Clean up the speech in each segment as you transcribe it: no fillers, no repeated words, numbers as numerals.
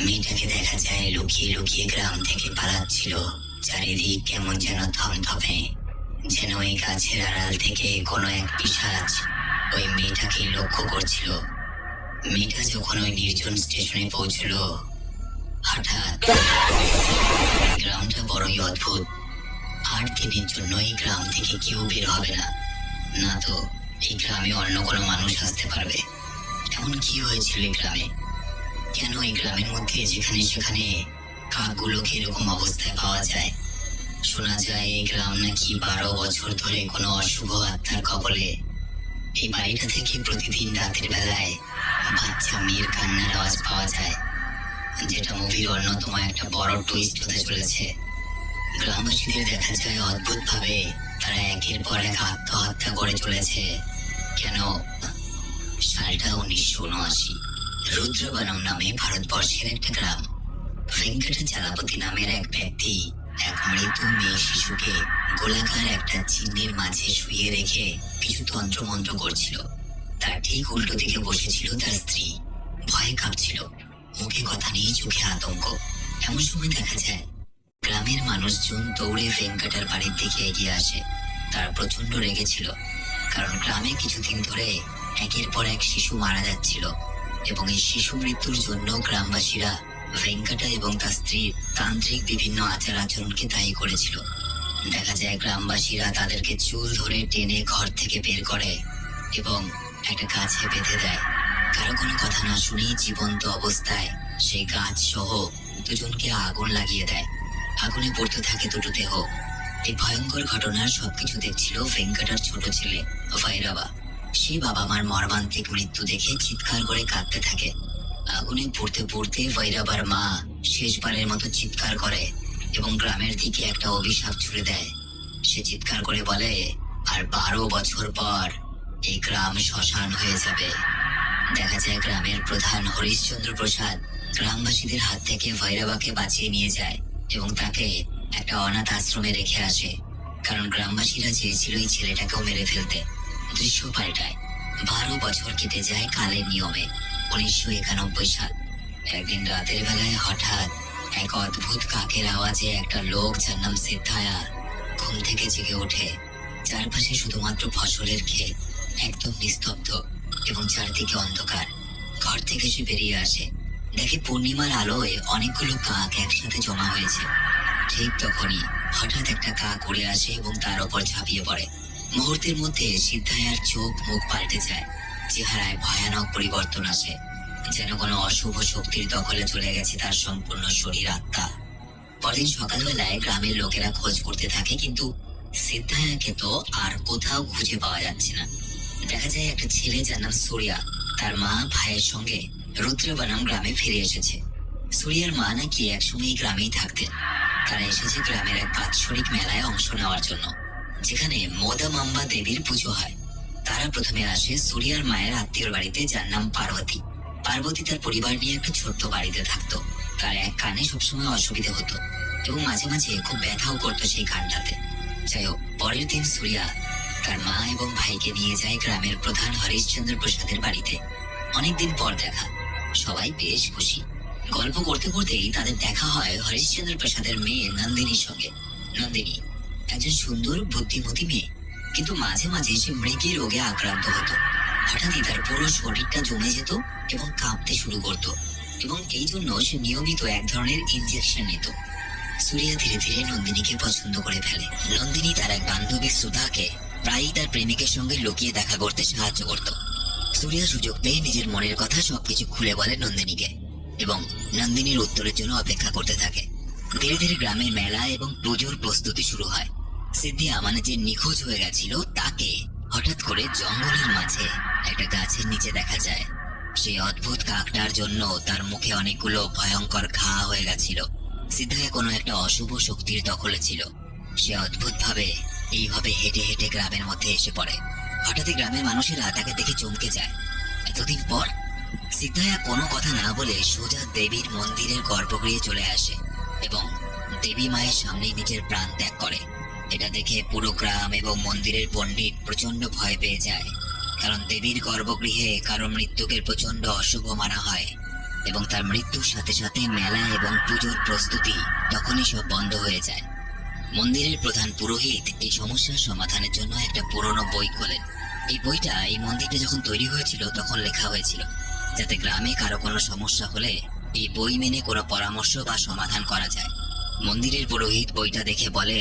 মেয়েটাকে দেখা যায় লুকিয়ে লুকিয়ে গ্রাম থেকে পালাচ্ছিল। চারিদিক কেমন যেন থমথমে, যেন ওই গাছের আড়াল থেকে কোনো এক পিশাচ ওই মেয়েটাকে লক্ষ্য করছিল। মেয়েটা যখন ওই নির্জন স্টেশনে পৌঁছল, হঠাৎ গ্রামটা বড়ই অদ্ভুত। 8 দিনের জন্য এই গ্রাম থেকে কেউ বের হবে না, না তো এই গ্রামে অন্য কোনো মানুষ আসতে পারবে। এমন কি হয়েছিল এই গ্রামে? কেন এই গ্রামের মধ্যে যেখানে সেখানে কাকগুলোকে এরকম অবস্থায় পাওয়া যায়? শোনা যায় এই গ্রাম নাকি 12 বছর ধরে কোনো অশুভ আত্মার কবলে। এই বাড়িটা থেকে প্রতিদিন রাতের বেলায় বাচ্চা মেয়ের কান্নার আওয়াজ পাওয়া যায়, যেটা মুভির অন্যতম একটা বড় টুইস্ট হতে চলেছে। গ্রামবাসীদের দেখা যায় অদ্ভুত ভাবে তারা একের পর এক আত্মহত্যা করে চলেছে। কেন? সালটা 1979। রুদ্রবনম নামে ভারতবর্ষের একটা গ্রাম। ভেঙ্কটাচলাপতি নামের এক ব্যক্তি এক মৃত মেয়ে শিশুকে গোলাকার একটা চিহ্নের মাঝে শুয়ে রেখে কিছু তন্ত্রমন্ত্র করছিল। তার ঠিক উল্টো দিকে বসেছিল তার স্ত্রী, ভয়ে কাঁপছিল, মুখে কথা নেই, চোখে আতঙ্ক। এমন সময় দেখা যায় গ্রামের মানুষজন দৌড়ে ভেঙ্কটার বাড়ির দিকে এগিয়ে আসে। তারা প্রচন্ড রেগেছিল, কারণ গ্রামে কিছুদিন ধরে একের পর এক শিশু মারা যাচ্ছিল এবং এই শিশু মৃত্যুর জন্য গ্রামবাসীরা ভেঙ্কটা এবং তার স্ত্রীর তান্ত্রিক বিভিন্ন আচার আচরণকে দায়ী করেছিল। দেখা যায় গ্রামবাসীরা তাদেরকে চুল ধরে টেনে ঘর থেকে বের করে এবং একটা গাছে বেঁধে দেয়। কারো কোনো কথা না শুনেই জীবন্ত অবস্থায় সেই গাছ সহ দুজনকে আগুন লাগিয়ে দেয়। আগুনে পড়তে থাকে দুটো দেহ। এই ভয়ঙ্কর ঘটনার সবকিছু দেখছিল ভেঙ্কটার ছোট ছেলে ভৈরবা। সেই বাবা মার মর্মান্তিক মৃত্যু দেখে চিৎকার করে কাঁদতে থাকে। আগুনে পড়তে পড়তে ভৈরবার মা শেষবারের মতো চিৎকার করে এবং গ্রামের দিকে একটা অভিশাপ ছুড়ে দেয়। সে চিৎকার করে বলে, আর 12 বছর পর এই গ্রাম শ্মশান হয়ে যাবে। দেখা যায় গ্রামের প্রধান হরিশ্চন্দ্র প্রসাদ গ্রামবাসীদের হাত থেকে ভৈরবাকে বাঁচিয়ে নিয়ে যায় এবং তাকে একটা অনাথ আশ্রমে রেখে আসে, কারণ গ্রামবাসীরা চেয়েছিল এই ছেলেটাকেও মেরে ফেলতে। দৃশ্য পাল্টায়। 12 বছর কেটে যায় কালের নিয়মে। 1991 সাল। একদিন রাতের বেলায় হঠাৎ এক অদ্ভুত কাকের আওয়াজে একটা লোক যার নাম সিদ্ধায়া ঘুম থেকে জেগে ওঠে। চারপাশে শুধুমাত্র ফসলের ক্ষেত, একদম নিস্তব্ধ এবং চারদিকে অন্ধকার। ঘর থেকে সে বেরিয়ে আসে, দেখে পূর্ণিমার আলোয় অনেকগুলো কাক একসাথে জমা হয়েছে। ঠিক তখনই হঠাৎ একটা কাক উড়ে আসে এবং তার ওপর ঝাঁপিয়ে পড়ে। মুহূর্তের মধ্যে সিদ্ধায়ার চোখ মুখ পাল্টে যায়, চেহারায় ভয়ানক পরিবর্তন আসে, যেন কোনো অশুভ শক্তির দখলে চলে গেছে তার সম্পূর্ণ শরীর আত্মা। পরদিন সকালবেলায় গ্রামের লোকেরা খোঁজ করতে থাকে, কিন্তু সিদ্ধায়াকে তো আর কোথাও খুঁজে পাওয়া যাচ্ছে না। দেখা যায় একটা ছেলে যার নাম সূর্যা তার মা ভাইয়ের সঙ্গে রুদ্রবনম গ্রামে ফিরে এসেছে। সূর্যার মা নাকি একসময় এই গ্রামেই থাকতেন। তারা এসেছে গ্রামের এক বাৎসরিক মেলায় অংশ নেওয়ার জন্য, যেখানে মোদামাম্বা দেবীর পুজো হয়। তারা প্রথমে আসে সূর্যার মায়ের আত্মীয়র বাড়িতে, যার নাম পার্বতী। পার্বতী তার পরিবার নিয়ে একটা ছোট্ট বাড়িতে থাকতো। তার এক কানে সবসময় অসুবিধা হতো এবং মাঝে মাঝে খুব ব্যথাও করতো সেই কানটাতে। যাই হোক, পরের দিন সূর্যা তার মা এবং ভাইকে নিয়ে যায় গ্রামের প্রধান হরিশ্চন্দ্র প্রসাদের বাড়িতে। অনেকদিন পর দেখা, সবাই বেশ খুশি। গল্প করতে করতেই তাদের দেখা হয় হরিশ্চন্দ্র প্রসাদের মেয়ে নন্দিনীর সঙ্গে। নন্দিনী একজন সুন্দর বুদ্ধিমতী মেয়ে, কিন্তু মাঝে মাঝে সে মৃগী রোগে আক্রান্ত হতো। হঠাৎই তার পুরো শরীরটা জমে যেত এবং কাঁপতে শুরু করত, এবং এই জন্য সে নিয়মিত এক ধরনের ইনজেকশন নিত। সূর্যা ধীরে ধীরে নন্দিনীকে পছন্দ করে ফেলে। নন্দিনী তার এক বান্ধবী সুধাকে প্রায়ই তার প্রেমিকের সঙ্গে লুকিয়ে দেখা করতে সাহায্য করত। সূর্যা সুযোগ পেয়ে নিজের মনের কথা সবকিছু খুলে বলে নন্দিনীকে এবং নন্দিনীর উত্তরের জন্য অপেক্ষা করতে থাকে। ধীরে ধীরে গ্রামের মেলা এবং পুজোর প্রস্তুতি শুরু হয়। সিদ্ধিয়া মানে যে নিখোঁজ হয়ে গেছিল, তাকে হঠাৎ করে জঙ্গলের মাঝে একটা গাছের নিচে দেখা যায়। সেই অদ্ভুত কাকটার জন্য তার মুখে অনেকগুলো ভয়ঙ্কর ঘা হয়ে গেছিল। সিদ্ধায়া কোনো একটা অশুভ শক্তির দখলে ছিল। সে অদ্ভুত ভাবে এইভাবে হেঁটে হেঁটে গ্রামের মধ্যে এসে পড়ে। হঠাৎই গ্রামের মানুষেরা তাকে দেখে চমকে যায়। এতদিন পর সিদ্ধায়া কোনো কথা না বলে সোজা দেবীর মন্দিরের গর্ভগৃহে চলে আসে এবং দেবী মায়ের সামনে নিজের প্রাণ ত্যাগ করে। এটা দেখে পুরো গ্রাম এবং মন্দিরের পণ্ডিত প্রচন্ড ভয় পেয়ে যায়, কারণ দেবীর গর্ভগৃহে কারো মৃত্যুকে প্রচন্ড অশুভ মানা হয় এবং তার মৃত্যুর সাথে সাথে মেলা এবং পুজোর প্রস্তুতি তখনই সব বন্ধ হয়ে যায়। মন্দিরের প্রধান পুরোহিত এই সমস্যার সমাধানের জন্য একটা পুরনো বই খোলেন। এই বইটা এই মন্দিরটা যখন তৈরি হয়েছিল তখন লেখা হয়েছিল, যাতে গ্রামে কারো কোনো সমস্যা হলে এই বই মেনে কোনো পরামর্শ বা সমাধান করা যায়। মন্দিরের পুরোহিত বইটা দেখে বলে,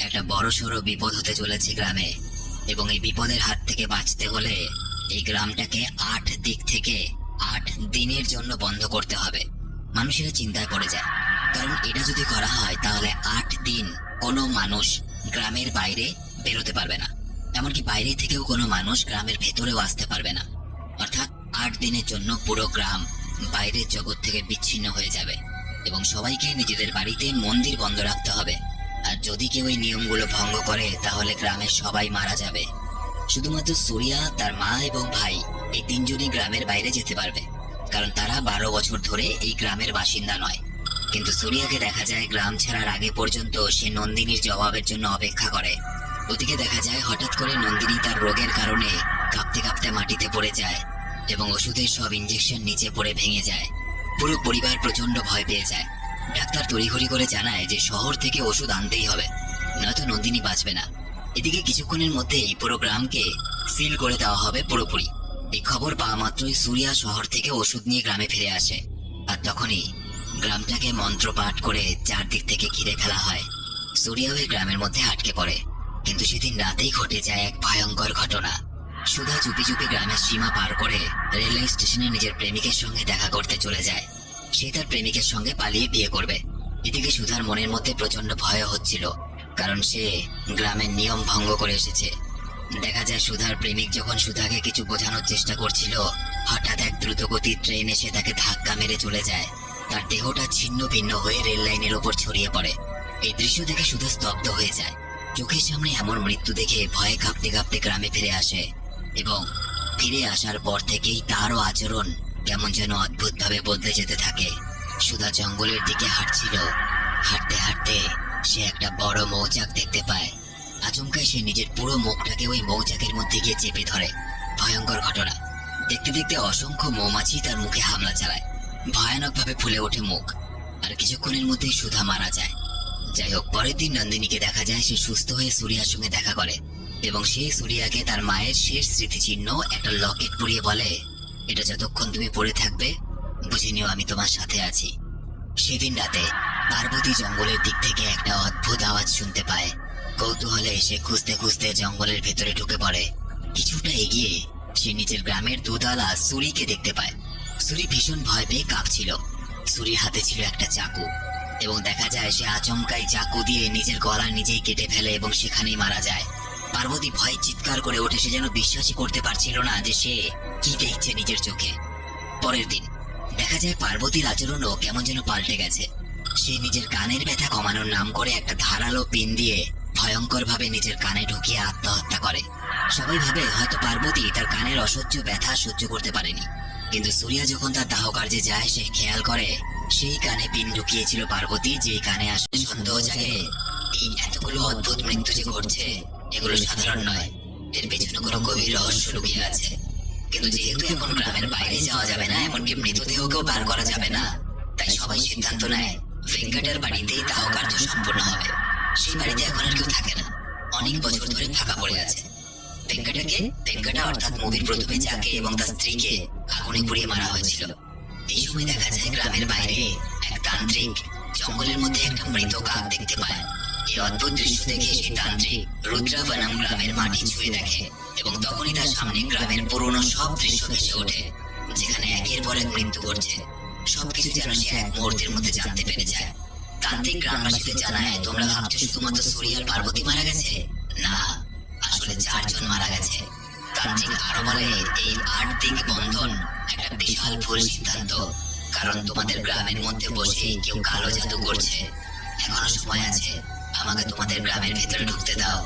একটা বড়সড় বিপদ হতে চলেছে গ্রামে, এবং এই বিপদের হাত থেকে বাঁচতে হলে এই গ্রামটাকে 8 দিক থেকে 8 দিনের জন্য বন্ধ করতে হবে। মানুষেরা চিন্তায় পড়ে যায়, কারণ এটা যদি করা হয় তাহলে 8 দিন কোনো মানুষ গ্রামের বাইরে বেরোতে পারবে না, এমনকি বাইরে থেকেও কোনো মানুষ গ্রামের ভেতরেও আসতে পারবে না। অর্থাৎ 8 দিনের জন্য পুরো গ্রাম বাইরের জগৎ থেকে বিচ্ছিন্ন হয়ে যাবে এবং সবাইকে নিজেদের বাড়িতে মন্দির বন্ধ রাখতে হবে। আর যদি কেউ এই নিয়মগুলো ভঙ্গ করে তাহলে গ্রামের সবাই মারা যাবে। শুধুমাত্র সুরিয়া, তার মা এবং ভাই এই 3 জনই গ্রামের বাইরে যেতে পারবে, কারণ তারা 12 বছর ধরে এই গ্রামের বাসিন্দা নয়। কিন্তু সুরিয়াকে দেখা যায় গ্রাম ছাড়ার আগে পর্যন্ত সে নন্দিনীর জবাবের জন্য অপেক্ষা করে। ওদিকে দেখা যায় হঠাৎ করে নন্দিনী তার রোগের কারণে কাঁপতে কাঁপতে মাটিতে পড়ে যায় এবং ওষুধের সব ইঞ্জেকশন নিচে পড়ে ভেঙে যায়। পুরো পরিবার প্রচন্ড ভয় পেয়ে যায়। ডাক্তার তড়িঘড়ি করে জানায় যে শহর থেকে ওষুধ আনতেই হবে, নয়তো নন্দিনী বাঁচবে না। এদিকে কিছুক্ষণের মধ্যেই পুরো গ্রামকে সিল করে দেওয়া হবে পুরোপুরি। এই খবর পাওয়া মাত্রই সুরিয়া শহর থেকে ওষুধ নিয়ে গ্রামে ফিরে আসে, আর তখনই গ্রামটাকে মন্ত্র পাঠ করে চারদিক থেকে ঘিরে ফেলা হয়। সুরিয়া ওই গ্রামের মধ্যে আটকে পড়ে। কিন্তু সেদিন রাতেই ঘটে যায় এক ভয়ঙ্কর ঘটনা। সুধা চুপি চুপি গ্রামের সীমা পার করে রেলওয়ে স্টেশনে নিজের প্রেমিকের সঙ্গে দেখা করতে চলে যায়। সে তার প্রেমিকের সঙ্গে পালিয়ে বিয়ে করবে। এদিকে সুধার মনের মধ্যে প্রচন্ড ভয় হচ্ছিল, কারণ সে গ্রামের নিয়ম ভঙ্গ করে এসেছে। দেখা যায় সুধার প্রেমিক যখন সুধাকে কিছু বোঝানোর চেষ্টা করছিল, হঠাৎ এক দ্রুতগতির ট্রেন এসে তাকে ধাক্কা মেরে চলে যায়। তার দেহটা ছিন্ন ভিন্ন হয়ে রেল লাইনের ওপর ছড়িয়ে পড়ে। এই দৃশ্য দেখে সুধা স্তব্ধ হয়ে যায়। চোখের সামনে এমন মৃত্যু দেখে ভয়ে কাঁপতে কাঁপতে গ্রামে ফিরে আসে, এবং ফিরে আসার পর থেকেই তারও আচরণ কেমন যেন অদ্ভুতভাবে বদলে যেতে থাকে। সুধা জঙ্গলের দিকে হাঁটছিল। হাঁটতে হাঁটতে সে একটা বড় মৌচাক দেখতে পায়। আচমকায় সে নিজের পুরো মুখটাকে ওই মৌচাকের মধ্যে গিয়ে চেপে ধরে। ভয়ঙ্কর ঘটনা। দেখতে দেখতে অসংখ্য মৌমাছি তার মুখে হামলা চালায়। ভয়ানকভাবে ফুলে ওঠে মুখ, আর কিছুক্ষণের মধ্যেই সুধা মারা যায়। যাই হোক, পরের দিন নন্দিনীকে দেখা যায় সে সুস্থ হয়ে সুরিয়ার সঙ্গে দেখা করে, এবং সেই সুরিয়াকে তার মায়ের শেষ স্মৃতিচিহ্ন একটা লকেট পরিয়ে বলে, এটা যতক্ষণ তুমি পড়ে থাকবে বুঝে নিও আমি তোমার সাথে আছি। সেদিন রাতে পার্বতী জঙ্গলের দিক থেকে একটা অদ্ভুত আওয়াজ শুনতে পায়। কৌতূহলে সে খুঁজতে খুঁজতে জঙ্গলের ভেতরে ঢুকে পড়ে। কিছুটা এগিয়ে সে নিজের গ্রামের দুধালা সুরিকে দেখতে পায়। সুরি ভীষণ ভয় পেয়ে কাঁপছিল। সুরির হাতে ছিল একটা চাকু, এবং দেখা যায় সে আচমকাই চাকু দিয়ে নিজের গলা নিজেই কেটে ফেলে এবং সেখানেই মারা যায়। পার্বতী ভয়ে চিৎকার করে ওঠে। সে যেন বিশ্বাসই করতে পারছিল না যে সে কি দেখছে নিজের চোখে। পরের দিন দেখা যায় পার্বতীর আচরণও কেমন যেন পাল্টে গেছে। সে নিজের কানের ব্যথা কমানোর নাম করে একটা ধারালো পিন দিয়ে ভয়ঙ্কর ভাবে নিজের কানে ঢুকিয়ে আত্মহত্যা করে। সবাই ভাবে হয়তো পার্বতী তার কানের অসহ্য ব্যথা সহ্য করতে পারেনি, কিন্তু সুরিয়া যখন তার দাহ কার্যে যায় সে খেয়াল করে সেই কানে পিন ঢুকিয়েছিল পার্বতী, যে কানে আসলে সন্দেহ জাগে এই এতগুলো অদ্ভুত মৃত্যু যে ঘটছে এগুলো সাধারণ নয়, এর পেছনে কোনো গভীর রহস্য লুকিয়ে আছে। কিন্তু যেহেতু এখন গ্রামের বাইরে যাওয়া যাবে না, এমনকি মৃতদেহকেও বার করা যাবে না, তাই সবাই সিদ্ধান্ত নেয় ভেঙ্কটার বাড়িতেই দাহ কার্য সম্পূর্ণ হবে। সেই বাড়িতে এখন আর কেউ থাকে না, অনেক বছর ধরে ফাঁকা পড়ে আছে। ভেঙ্কটা অর্থাৎ মুভির প্রথমে যাকে এবং তার স্ত্রীকে আগুনে পুড়িয়ে মারা হয়েছিল। এই সময় দেখা যায় গ্রামের বাইরে এক তান্ত্রিক জঙ্গলের মধ্যে একটা মৃত কাক দেখতে পায়। এই অদ্ভুত দৃশ্য দেখে সেই তান্ত্রিক রুদ্রা বনাম গ্রামের মাটি ছুঁয়ে দেখে, এবং তখনই তার সামনে গ্রামের পুরনো সব দৃশ্য ভেসে ওঠে, যেখানে একের পর এক মৃত্যু ঘটছে। সবকিছু যেন সে এক মুহূর্তের মধ্যে জানতে পেরে যায়। তান্ত্রিক গ্রামবাসীদের জানায়, তোমরা ভাবছো শুধুমাত্র সুরিয়া আর পার্বতী মারা গেছে? না, আসলে 4 জন মারা গেছে। তান্ত্রিক আরো বলে, এই 8 দিক বন্ধন একটা বিশাল ভুল সিদ্ধান্ত, কারণ তোমাদের গ্রামের মধ্যে বসে কেউ কালো জাদু করছে। এখনো সময় আছে, আমাকে তোমাদের গ্রামের ভেতরে ঢুকতে দাও,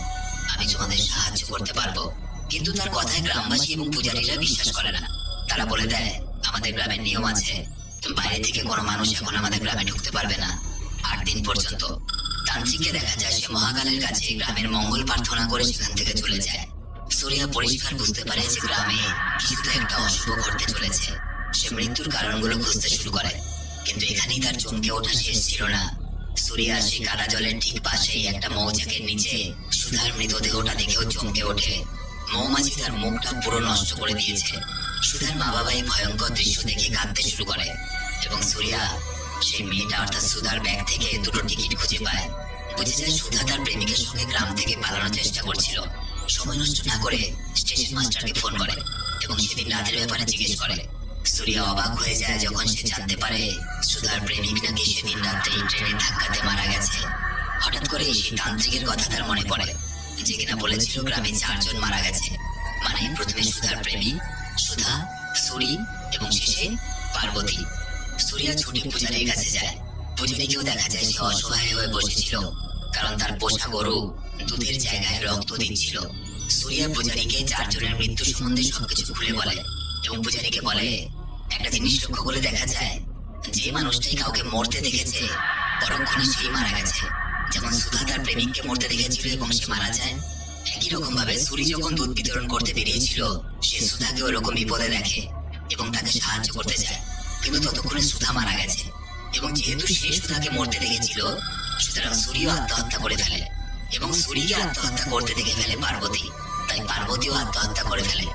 আমি তোমাদের সাহায্য করতে পারবো। কিন্তু তার কথায় গ্রামবাসী এবং পূজারীরা বিশ্বাস করে না। তারা বলে দেয়, আমাদের গ্রামের নিয়ম আছে, বাইরে থেকে কোনো মানুষ এখন আমাদের গ্রামে ঢুকতে পারবে না 8 দিন পর্যন্ত। তান্ত্রিককে দেখা যায় সে মহাকালের কাছে গ্রামের মঙ্গল প্রার্থনা করে সেখান থেকে চলে যায়। সুরিয়া পরিষ্কার বুঝতে পারে যে গ্রামে কিছু তো একটা অশুভ ঘটতে চলেছে। সে সে মৃত্যুর কারণগুলো খুঁজতে শুরু করে। কিন্তু এখানেই তার চমকে ওঠা শেষ ছিল না। সুরিয়া সেই কাদা জলের ঠিক পাশেই একটা মৌচাকের নিচে সুধার মৃতদেহটা দেখেও চমকে ওঠে। মৌমাছি তার মুখটা পুরো নষ্ট করে দিয়েছে। সুধার মা বাবা এই ভয়ঙ্কর দৃশ্য দেখে কাঁদতে শুরু করে এবং সুরিয়া সেই মেয়েটা অর্থাৎ সুধার ব্যাগ থেকে দুটো টিকিট খুঁজে পায়। বুঝে যায় সুধা তার প্রেমিকের সঙ্গে গ্রাম থেকে পালানোর চেষ্টা করছিল। সময় নষ্ট না করে স্টেশন মাস্টারকে ফোন করে এবং সেদিন রাতের ব্যাপারে জিজ্ঞেস করে। সুরিয়া অবাক হয়ে যায় যখন সে জানতে পারে সুধার প্রেমিক নাকি সেদিন রাতে ট্রেনের ধাক্কাতে মারা গেছে। হঠাৎ করে সেই তান্ত্রিকের কথা তার মনে পড়ে, যে কিনা বলেছিল গ্রামে 4 জন মারা গেছে। মানে প্রথমে সুধার প্রেমিক, সুধা, সুরি এবং শেষে পার্বতী। সুরিয়া ছুটি পূজারীর কাছে যায়। পূজারীকেও দেখা যায় সে অসহায় হয়ে বসেছিল, কারণ তার পোষা গরু দুধের জায়গায় রক্ত দিচ্ছিল। সুরিয়া পূজারীকে 4 জনের মৃত্যু সম্বন্ধে সবকিছু খুলে বলে এবং পূজারীকে বলে, একটা জিনিস লক্ষ্য করে দেখা যায়, যে মানুষটাই কাউকে মরতে দেখেছে পরক্ষণে সেই মারা গেছে। যেমন সুধা তার প্রেমিককে মরতে দেখেছিল এবং সে মারা যায়, একই রকম ভাবে সুরি যখন দুধ বিতরণ করতে বেরিয়েছিল সে সুধাকে ওরকম বিপদে দেখে এবং তাকে সাহায্য করতে চায়। কিন্তু ততক্ষণে সুধা মারা গেছে এবং যেহেতু সে সুধাকে মরতে দেখেছিল, সুতরাং সুরিও আত্মহত্যা করে ফেলে এবং সুরিকে আত্মহত্যা করতে দেখে ফেলে পার্বতী। তাই পার্বতীও আত্মহত্যা করে ফেলে।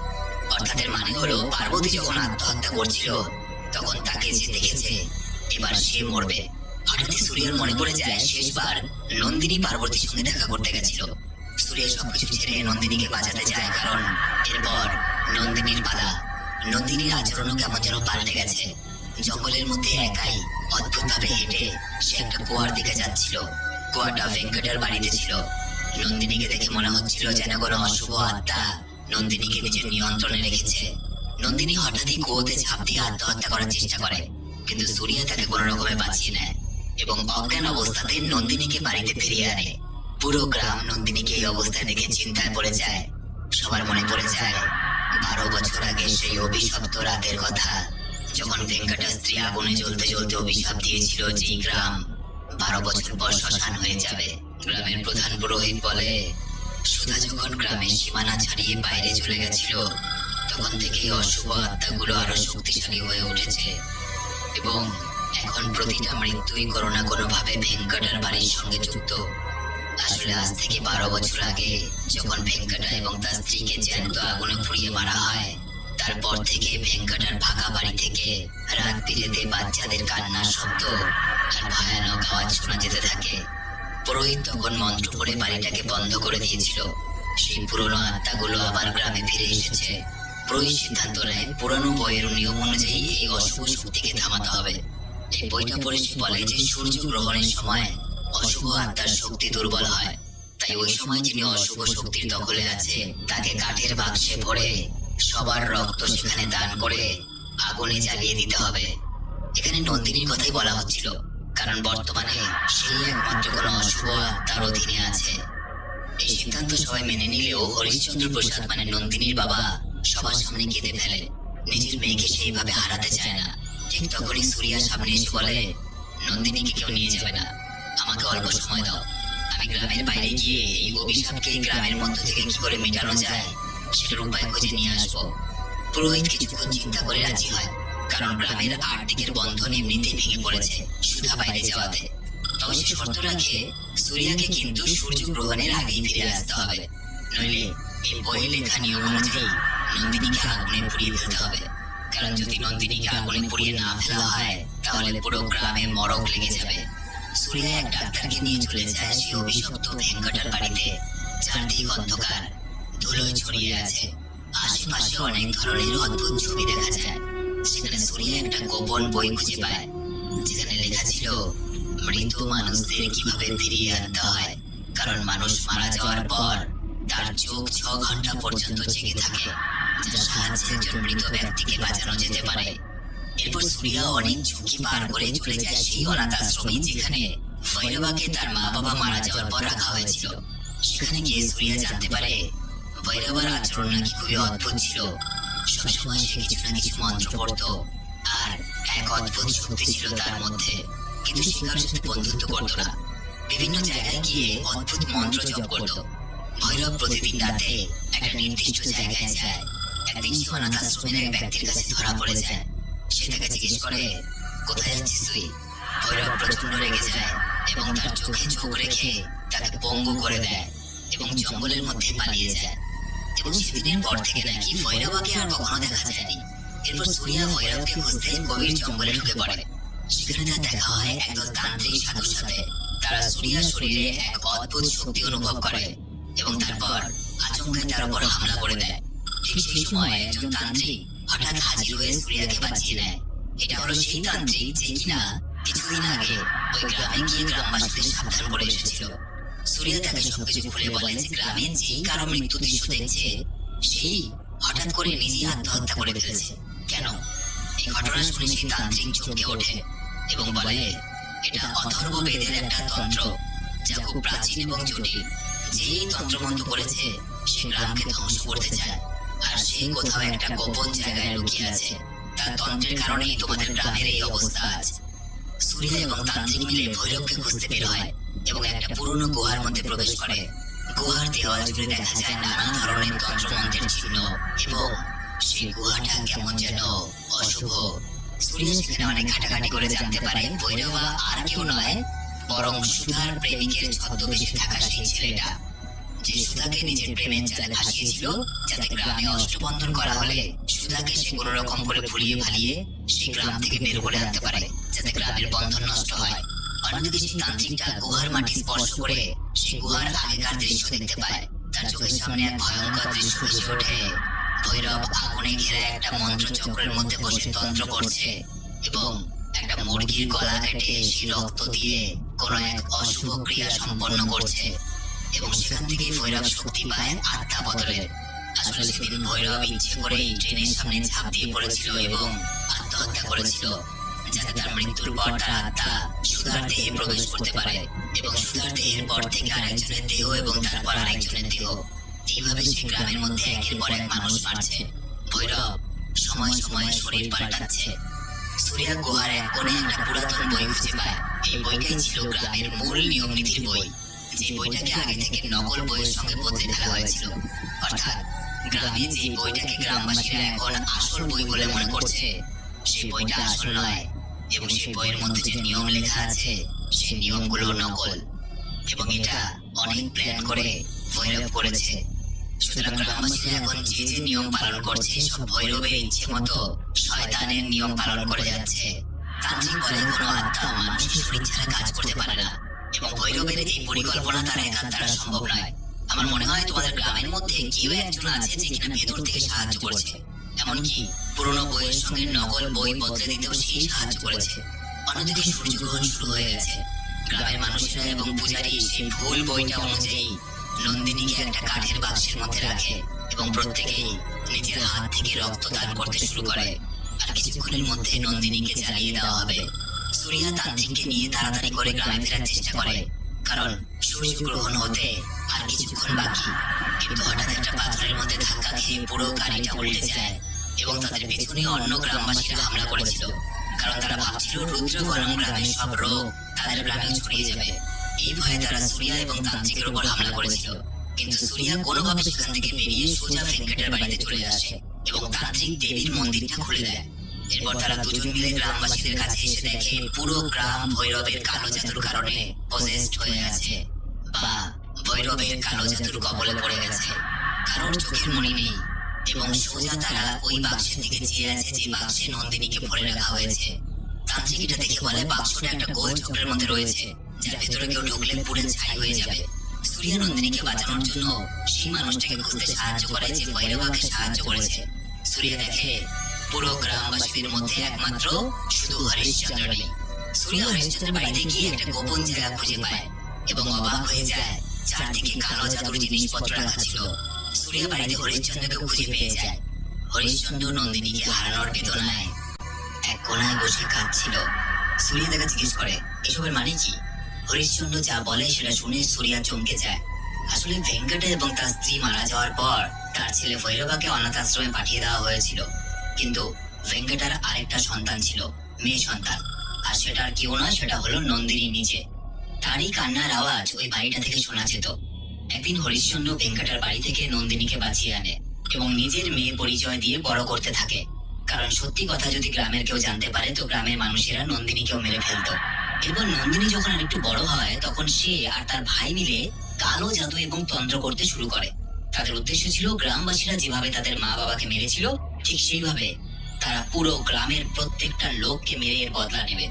অর্থাৎ এর মানে হলো পার্বতী যখন আত্মহত্যা করছিল তখন তাকে যে দেখেছে এবার সে মরবে। হঠাৎই সুরিয়ার মনে পড়ে যায় শেষবার নন্দিনী পার্বতীর সঙ্গে দেখা করতে গেছিল। সুরিয়া সবকিছু ছেড়ে নন্দিনীকে বাঁচাতে যায়, কারণ এরপর নন্দিনীর পালা। নন্দিনীর আচরণও কেমন যেন পাল্টে গেছে। জঙ্গলের মধ্যে একাই অদ্ভুতভাবে হেঁটে সে একটা কুয়ার দিকে যাচ্ছিল। কুয়াটা ভেঙ্কটের বাড়িতে ছিল। নন্দিনীকে দেখে মনে হচ্ছিল যেন কোনো অশুভ আত্মা নন্দিনীকে নিজের নিয়ন্ত্রণে রেখেছে। নন্দিনী হঠাৎই কুয়োতে ঝাঁপ দিয়ে আত্মহত্যা করার চেষ্টা করে, কিন্তু সুরিয়া তাকে কোনো রকমে বাঁচিয়ে নেয় এবং অজ্ঞান অবস্থাতে নন্দিনীকে বাড়িতে ফিরিয়ে আনে। পুরো গ্রাম নন্দিনীকে এই অবস্থায় দেখে চিন্তায় পড়ে যায়। সবার মনে পড়ে যায় 12 বছর আগে সেই অভিশপ্ত রাতের কথা, যখন ভেঙ্কটের স্ত্রী আগুনে জ্বলতে জ্বলতে অভিশাপ দিয়েছিল যে গ্রাম 12 বছর পর শ্মশান হয়ে যাবে। গ্রামের প্রধান পুরোহিত বলে, সুধা যখন গ্রামের সীমানা ছাড়িয়ে বাইরে চলে গেছিল তখন থেকেই অশুভ আত্মাগুলো আরো শক্তিশালী হয়ে উঠেছে এবং এখন প্রতিটা মৃত্যুই কোনো না কোনো ভাবে ভেঙ্কটার বাড়ির সঙ্গে যুক্ত। আসলে আজ থেকে 12 বছর আগে যখন ভেঙ্কটা এবং তার স্ত্রীকে জ্যান্ত আগুনে পুড়িয়ে মারা হয়, তারপর থেকে ভেঙ্কটার ফাঁকা বাড়ি থেকে রাত বিরেতে বাচ্চাদের কান্নার শব্দ আর ভয়ানক আওয়াজ শোনা যেতে থাকে। পুরোহিত তখন মন্ত্র পড়ে বাড়িটাকে বন্ধ করে দিয়েছিল। সেই পুরনো আত্মাগুলো আবার গ্রামে ফিরে এসেছে। পুরোহিত সিদ্ধান্ত নেয় পুরানো বইয়ের নিয়ম অনুযায়ী এই অশুভ শক্তিকে থামাতে হবে। এই বইটা পড়ে সে বলে যে সূর্য গ্রহণের সময় অশুভ আত্মার শক্তি দুর্বল হয়, তাই ওই সময় যিনি অশুভ শক্তির দখলে আছে তাকে কাঠের বাক্সে ভরে সবার রক্ত সেখানে দান করে আগুনে জ্বালিয়ে দিতে হবে। এখানে নন্দিনীর কথাই বলা হচ্ছিল, কারণ বর্তমানে সেই একমাত্র কোনো অশুভ আত্মার অধীনে আছে। এই সিদ্ধান্ত সবাই মেনে নিলেও হরিশ্চন্দ্র প্রসাদ মানে নন্দিনীর বাবা সবার সামনে কেঁদে ফেলে। নিজের মেয়েকে সেইভাবে হারাতে চায় না। ঠিক তখনই সুরিয়ার সামনে এসে বলে, নন্দিনীকে কেউ নিয়ে যাবে না, আমাকে অল্প সময় দাও। আমি গ্রামের বাইরে গিয়ে এই অভিশাপকে গ্রামের মধ্য থেকে কি করে মেটানো যায় সেটার উপায় খুঁজে নিয়ে আসবো। পুরোহিত কিছুক্ষণ চিন্তা করে রাজি হয়, কারণ গ্রামের আর্থিকের বন্ধন এমনিতেই ভেঙে পড়েছে সুধা বাইরে যাওয়াতে। তবে সে শর্ত রাখে সুরিয়াকে কিন্তু সূর্য গ্রহণের আগেই ফিরে আসতে হবে, নইলে এই বইয়ে লেখা নিয়ম অনুযায়ী নন্দিনীকে আগুনে পুড়িয়ে ফেলতে হবে। কারণ যদি নন্দিনীকে আগুনে পুড়িয়ে না ফেলা হয় তাহলে পুরো গ্রামে মরক লেগে যাবে। সুরিয়া এক ডাক্তারকে নিয়ে চলে যায় সেই অভিশপ্ত ভেঙ্কটার বাড়িতে। চারদিক অন্ধকার, ধুলোয় ছড়িয়ে আছে। আশেপাশে অনেক ধরনের অদ্ভুত ছবি দেখা যায়। সেখানে সুরিয়া একটা গোপন বই খুঁজে পায়, যেখানে লেখা ছিল মৃত মানুষদের কিভাবে ফিরিয়ে আনতে হয়। কারণ মানুষ মারা যাওয়ার পর তার চোখ 6 ঘন্টা পর্যন্ত জেগে থাকে, যার সাহায্যে একজন মৃত ব্যক্তিকে বাঁচানো যেতে পারে। এরপর সুরিয়া অনেক ঝুঁকি পার করে চলে যায় সেই অনাথ আশ্রমে, যেখানে ভৈরবাকে তার মা বাবা মারা যাওয়ার পর রাখা হয়েছিল। সেখানে গিয়ে সুরিয়া জানতে পারে ভৈরবার আচরণ নাকি খুবই অদ্ভুত ছিল। সবসময় সে কিছু না কিছু মন্ত্র পড়তো আর এক অদ্ভুত শক্তি ছিল তার মধ্যে, কিন্তু সে কারোর সাথে বন্ধুত্ব করতো না। বিভিন্ন জায়গায় গিয়ে অদ্ভুত মন্ত্র জপ করতো। ভৈরব প্রতিদিন রাতে একটা নির্দিষ্ট জায়গায় যায়। একদিন সে অনাথ আশ্রমের এক ব্যক্তির কাছে ধরা পড়ে যায়। সে তাকে জিজ্ঞেস করে, কোথায় যাচ্ছিস তুই? ভৈরব প্রচন্ড রেগে যায় এবং তার চোখে চোখ রেখে তাকে পঙ্গু করে দেয় এবং জঙ্গলের মধ্যে পালিয়ে যায়। এবং সেদিনের পর থেকে নাকি ভৈরবাকে আর কখনো দেখা যায়নি। এরপর সূর্যা ভৈরবকে খুঁজতে গভীর জঙ্গলে ঢুকে পড়ে। সেখানে তার দেখা হয় একদল তান্ত্রিক সাধুর সাথে। তারা সূর্যার শরীরে এক অদ্ভুত শক্তি অনুভব করে এবং তারপর আচমকা তার উপর হামলা করে দেয়। ঠিক সেই সময় একজন তান্ত্রিক হঠাৎ হাজির হয়ে সূর্যাকে বাঁচিয়ে নেয়। এটা হলো সেই তান্ত্রিক যে কিনা কিছুদিন আগে ওই গ্রামে গিয়ে গ্রামবাসীদের সাবধান করে এসেছিল। সূর্যা তাকে সবকিছু খুলে বলে যে গ্রামে যে কারো মৃত্যু দৃশ্য দেখছে সেই হঠাৎ করে নিজেই আত্মহত্যা করে ফেলেছে। কেন? এই ঘটনা শুনে সেই তান্ত্রিক চমকে ওঠে এবং বলে, এটা অথর্ব বেদের একটা তন্ত্র যা খুব প্রাচীন এবং জটিল। যেই তন্ত্রমন্ত্র করেছে সে গ্রামকে ধ্বংস করতে চায়, আর সে কোথাও একটা গোপন জায়গায় লুকিয়ে আছে। তার তন্ত্রের কারণেই তোমাদের গ্রামের এই অবস্থা আজ। সূর্য এবং তান্ত্রিক মিলে ভৈরবকে খুঁজতে বের হয় এবং একটা পুরনো গুহার মধ্যে প্রবেশ করে। গুহার দেওয়াল জুড়ে দেখা যায় নানা ধরনের তন্ত্রমন্ত্রের চিহ্ন এবং সেই গুহাটা কেমন যেন অশুভ। সূর্য সেখানে অনেক ঘাটাঘাটি করে জানতে পারে ভৈরবা আর কেউ নয়, বরং সুধার প্রেমিকের ছদ্মবেশে থাকা সেই ছেলেটা, যে সুধাকে নিজের প্রেমের জালে ফাঁসিয়েছিল, যাতে গ্রামে অষ্টবন্ধন করা হলে সুধাকে সে কোনো রকম করে ভুলিয়ে ভালিয়ে সেই গ্রাম থেকে বের করে আনতে পারে, যাতে গ্রামের বন্ধন নষ্ট হয়। অন্যদিকে সেই তান্ত্রিকটা গুহার মাটি স্পর্শ করে সেই গুহার আগেকার দৃশ্য দেখতে পায়। তার চোখের সামনে এক ভয়ঙ্কর দৃশ্য ভেসে ওঠে। ভৈরব আগুনে ঘেরা একটা মন্ত্র চক্রের মধ্যে বসে তন্ত্র করছে এবং একটা মুরগির গলা কেটে সেই রক্ত দিয়ে কোনো এক অশুভ ক্রিয়া সম্পন্ন করছে এবং সেখান থেকে ভৈরব শক্তি পায় আত্মা বদলের। আসলে সেদিন ভৈরব ইচ্ছে করেই ট্রেনের সামনে ঝাঁপ দিয়ে পড়েছিল এবং আত্মহত্যা করেছিল, যাতে তার মৃত্যুর পর তার আত্মা সুধার দেহে প্রবেশ করতে পারে এবং সুধার দেহের পর থেকে আরেকজনের দেহ এবং তারপর আরেকজনের দেহ। এইভাবে সে গ্রামের মধ্যে একের পর এক মানুষ মারছে। ভৈরব সময় সময় শরীর পাল্টাচ্ছে। সূর্য গুহার এক কোণে একটা পুরাতন বই খুঁজে পায়। এই বইটাই ছিল গ্রামের মূল নিয়ম নীতির বই, যে বইটাকে আগে থেকে নকল বইয়ের সঙ্গে বদলে ফেলা হয়েছিল। অর্থাৎ গ্রামে যে বইটাকে গ্রামবাসীরা এখন আসল বই বলে মনে করছে, সেই বইটা আসল নয় এবং সেই বইয়ের মধ্যে যে নিয়ম লেখা আছে সেই নিয়মগুলো নকল। এবং এটা অনেক প্ল্যান করে ভৈরব করেছে। সুতরাং গ্রামবাসীরা এখন যে যে নিয়ম পালন করছে সব ভৈরবের ইচ্ছে মতো শয়তানের নিয়ম পালন করে যাচ্ছে। তান্ত্রিক বলে কোনো আত্মা মানুষের শরীর ছাড়া কাজ করতে পারে না এবং ভৈরবের এই পরিকল্পনা তার একার দ্বারা সম্ভব নয়। আমার মনে হয় তোমাদের গ্রামের মধ্যে কেউ একজন আছে যে কিনা ভেতর থেকে সাহায্য করছে, এমনকি পুরোনো বইয়ের সঙ্গে নকল বই বদলে দিতেও সেই সাহায্য করেছে। অন্যদিকে সূর্যগ্রহণ শুরু হয়ে গেছে। গ্রামের মানুষেরা এবং পূজারী সেই ভুল বইটা অনুযায়ী নন্দিনীকে একটা কাঠের বাক্সের মধ্যে রাখে এবং প্রত্যেকেই নিজের হাত থেকে রক্ত দান করতে শুরু করে। আর কিছুক্ষণের মধ্যে নন্দিনীকে জ্বালিয়ে দেওয়া হবে। সূর্য তান্ত্রিককে নিয়ে তাড়াতাড়ি করে গ্রামে ফেরার চেষ্টা করে, কারণ সূর্যগ্রহণ হতে আর কিছুক্ষণ বাকি। কিন্তু হঠাৎ একটা পাথরের মধ্যে ধাক্কা খেয়ে পুরো গাড়িটা উল্টে যায় এবং তাদের পেছনে অন্য গ্রামবাসীরা হামলা করেছিল, কারণ তারা ভাবছিল রুদ্রবরম গ্রামের সব রোগ তাদের গ্রামেও ছড়িয়ে যাবে। এই ভয়ে তারা সূর্য এবং তান্ত্রিকের উপর হামলা করেছিল। কিন্তু সূর্য কোনোভাবে সেখান থেকে বেরিয়ে সোজা ভেঙ্কটের বাড়িতে চলে আসে এবং তান্ত্রিক দেবীর মন্দিরটা খুলে দেয়। এরপর তারা দুজন মিলে গ্রামবাসীদের কাছে এসে দেখে পুরো গ্রাম ভৈরবের কালো জাদুর কারণে পজেসড হয়ে আছে বা ভৈরবের কালো জাদুর কবলে পড়ে গেছে। কারোর চোখের মনি নেই এবং সোজা তারা ওই বাক্সের দিকে চেয়ে আছে যে বাক্সে নন্দিনীকে ভরে রাখা হয়েছে। তান্ত্রিক এটা দেখে বলে বাক্সটা একটা গোল চক্রের মধ্যে রয়েছে, যার ভেতরে কেউ ঢুকলে পুড়ে ছাই হয়ে যাবে। সূর্য নন্দিনীকে বাঁচানোর জন্য সেই মানুষটাকে খুঁজতে সাহায্য করে যে ভৈরবাকে সাহায্য করেছে। সূর্য দেখে পুরো গ্রামবাসীদের মধ্যে একমাত্র শুধু হরিশ্চন্দ্র নেই। সূর্য হরিশ্চন্দ্রের বাড়িতে গিয়ে একটা গোপন জায়গা খুঁজে পায় এবং অবাক হয়ে যায়, চারদিকে কালো জাদুর জিনিসপত্র রাখা ছিল। সূর্য বাড়িতে হরিশ্চন্দ্রকে খুঁজে পেয়ে যায়। হরিশ্চন্দ্র নন্দিনীকে হারানোর বেদনায় এক কোণায় বসে কাঁদছিল। সূর্য তাকে জিজ্ঞেস করে, এসবের মানে কি? হরিশ্চন্দ্র যা বলে সেটা শুনে সূর্য চমকে যায়। আসলে ভেঙ্কট এবং তার স্ত্রী মারা যাওয়ার পর তার ছেলে ভৈরবাকে অনাথ আশ্রমে পাঠিয়ে দেওয়া হয়েছিল, কিন্তু ভেঙ্কটার আরেকটা সন্তান ছিল, মেয়ে সন্তান, আর সেটার কেউ নয়, সেটা হলো নন্দিনী নিজে। তারই কান্নার আওয়াজ ওই বাড়িটা থেকে শোনা যেত। একদিন হরিশ্চন্দ্র ভেঙ্কটার বাড়ি থেকে নন্দিনীকে বাঁচিয়ে আনে এবং নিজের মেয়ে পরিচয় দিয়ে বড় করতে থাকে, কারণ সত্যি কথা যদি গ্রামের কেউ জানতে পারে তো গ্রামের মানুষেরা নন্দিনীকেও মেরে ফেলতো। এরপর নন্দিনী যখন আরেকটু বড় হয় তখন সে আর তার ভাই মিলে কালো জাদু এবং তন্ত্র করতে শুরু করে। তাদের উদ্দেশ্য ছিল গ্রামবাসীরা যেভাবে তাদের মা বাবাকে মেরেছিল ঠিক সেইভাবে তারা পুরো গ্রামের প্রত্যেকটা লোককে মেরে এর বদলা নেবে।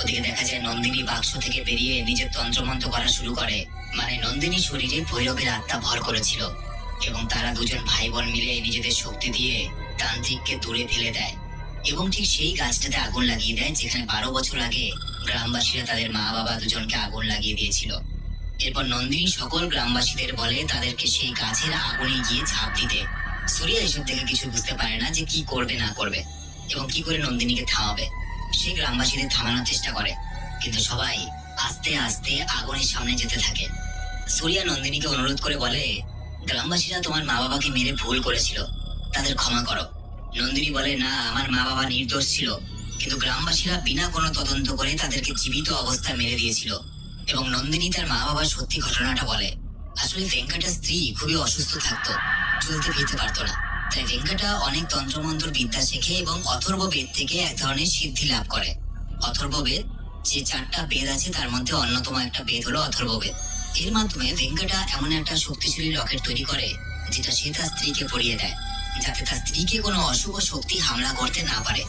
ওদিকে দেখা যায় নন্দিনী বাক্স থেকে বেরিয়ে নিজের তন্ত্রমন্ত্র করা শুরু করে। মানে নন্দিনী শরীরে ভৈরবের আত্মা ভর করেছিল এবং তারা দুজন ভাই বোন মিলে নিজেদের শক্তি দিয়ে তান্ত্রিককে দূরে ফেলে দেয় এবং ঠিক সেই গাছটাতে আগুন লাগিয়ে দেয় যেখানে 12 বছর আগে গ্রামবাসীরা তাদের মা বাবা দুজনকে আগুন লাগিয়ে দিয়েছিল। এরপর নন্দিনী সকল গ্রামবাসীদের বলে তাদেরকে সেই গাছের আগুনে গিয়ে ঝাঁপ দিতে। সূর্যা এসব থেকে কিছু বুঝতে পারে না যে কি করবে না করবে এবং কি করে নন্দিনীকে থামাবে। সে গ্রামবাসীদের থামানোর চেষ্টা করে কিন্তু সবাই আস্তে আস্তে আগুনের সামনে যেতে থাকে। সূর্যা নন্দিনীকে অনুরোধ করে বলে, গ্রামবাসীরা তোমার মা বাবাকে মেরে ভুল করেছিল, তাদের ক্ষমা করো। নন্দিনী বলে, না, আমার মা বাবা নির্দোষ ছিল, কিন্তু গ্রামবাসীরা বিনা কোনো তদন্ত করে তাদেরকে জীবিত অবস্থায় মেরে দিয়েছিল। এবং নন্দিনী তার মা বাবার সত্যি ঘটনাটা বলে। আসলে ভেঙ্কটার স্ত্রী খুবই অসুস্থ থাকতো, চলতে ফিরতে পারতো না। তাই ভেঙ্কটা অনেক তন্ত্রমন্ত্র বিদ্যা শেখে এবং অথর্ব বেদ থেকে এক ধরনের সিদ্ধি লাভ করে। অথর্ব বেদ, যে 4টা বেদ আছে তার মধ্যে অন্যতম একটা বেদ হলো অথর্ব বেদ। এর মাধ্যমে ভেঙ্কটা এমন একটা শক্তিশালী লকেট তৈরি করে যেটা সে তার স্ত্রীকে পরিয়ে দেয়, যাতে তার স্ত্রীকে কোনো অশুভ শক্তি হামলা করতে না পারে।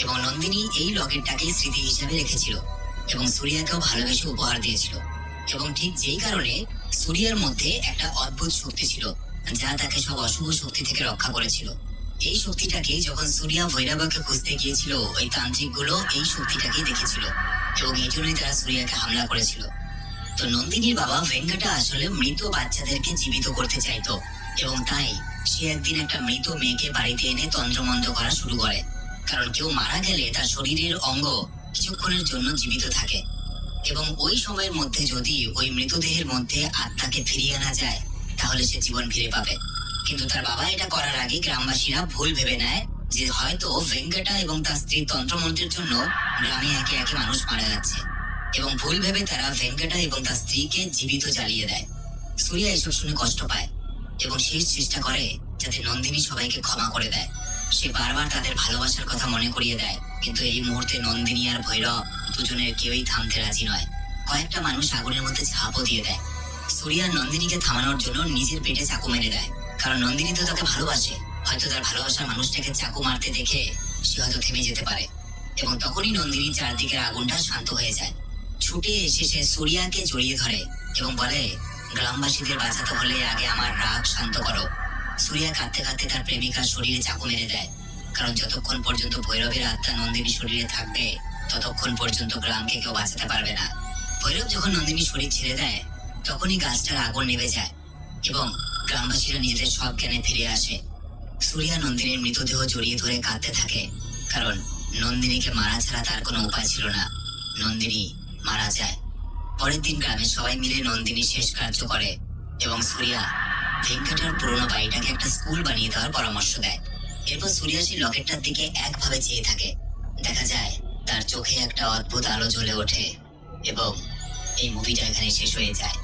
এবং নন্দিনী এই লকেটটাকে স্মৃতি হিসেবে রেখেছিল এবং সূর্যাকেও ভালোবেসে উপহার দিয়েছিল। এবং ঠিক যেই কারণে সূর্যার মধ্যে একটা অদ্ভুত শক্তি ছিল যা তাকে সব অশুভ শক্তি থেকে রক্ষা করেছিল। এই শক্তিটাকে যখন সূর্যা ভৈরবকে খুঁজতে গিয়েছিল ওই তান্ত্রিকগুলো এই শক্তিটাকেই দেখেছিল এবং এই জন্যই তারা সূর্যাকে হামলা করেছিল। তো নন্দিনীর বাবা ভেঙ্কটা আসলে মৃত বাচ্চাদেরকে জীবিত করতে চাইতো এবং তাই সে একদিন একটা মৃত মেয়েকে বাড়িতে এনে তন্ত্রমন্ত্র করা শুরু করে। কারণ কেউ মারা গেলে তার শরীরের অঙ্গ কিছুক্ষণের জন্য জীবিত থাকে এবং ওই সময়ের মধ্যে যদি ওই মৃতদেহের মধ্যে আত্মাকে ফিরিয়ে আনা যায় তাহলে সে জীবন ফিরে পাবে। কিন্তু তার বাবা এটা করার আগে গ্রামবাসীরা ভুল ভেবে নেয় যে হয়তো ভেঙ্কটা এবং তার স্ত্রীর তন্ত্রমন্ত্রের জন্য গ্রামে একে একে মানুষ মারা যাচ্ছে এবং ভুল ভেবে তারা ভেঙ্কটা এবং তার স্ত্রীকে জীবিত জ্বালিয়ে দেয়। সূর্যা এসব শুনে কষ্ট পায় এবং শেষ চেষ্টা করে যাতে নন্দিনী সবাইকে ক্ষমা করে দেয়। সে বারবার তাদের ভালোবাসার কথা মনে করিয়ে দেয়, কিন্তু এই মুহূর্তে নন্দিনী আর ভৈরব দুজনের কেউই থামতে রাজি নয়। কয়েকটা মানুষ আগুনের মধ্যে ঝাঁপও দিয়ে দেয়। সূর্যা নন্দিনীকে থামানোর জন্য নিজের পেটে চাকু মেরে দেয়, কারণ নন্দিনী তো তাকে ভালোবাসে। হয়তো তার ভালোবাসার মানুষটাকে চাকু মারতে দেখে সে হয়তো থেমে যেতে পারে এবং তখনই নন্দিনীর চারদিকের আগুনটা শান্ত হয়ে যায়। ছুটে এসে সে সূর্যাকে জড়িয়ে ধরে এবং বলে, গ্রামবাসীদের বাঁচাতে হলে আগে আমার রাগ শান্ত করো। সূর্যা কাঁদতে কাঁদতে তার প্রেমিকার শরীরে চাকু মেরে দেয়, কারণ যতক্ষণ পর্যন্ত ভৈরবের আত্মা নন্দিনীর শরীরে থাকবে ততক্ষণ পর্যন্ত গ্রামকে কেউ বাঁচাতে পারবে না। ভৈরব যখন নন্দিনীর শরীর ছেড়ে দেয় তখনই গাছটার আগুন নিভে যায় এবং গ্রামবাসীরা নিজেদের সব জ্ঞানে ফিরে আসে। সূর্যা নন্দিনীর মৃতদেহ জড়িয়ে ধরে কাঁদতে থাকে, কারণ নন্দিনীকে মারা ছাড়া তার কোনো উপায় ছিল না। নন্দিনী মারা যায়। পরের দিন গ্রামের সবাই মিলে নন্দিনী শেষ কার্য করে এবং সূর্যা ভেঙ্কটার পুরোনো বাড়িটাকে একটা স্কুল বানিয়ে দেওয়ার পরামর্শ দেয়। এরপর সূর্যা সেই লকেটটার দিকে একভাবে চেয়ে থাকে। দেখা যায় তার চোখে একটা অদ্ভুত আলো জ্বলে ওঠে এবং এই মুভিটা এখানে শেষ হয়ে যায়।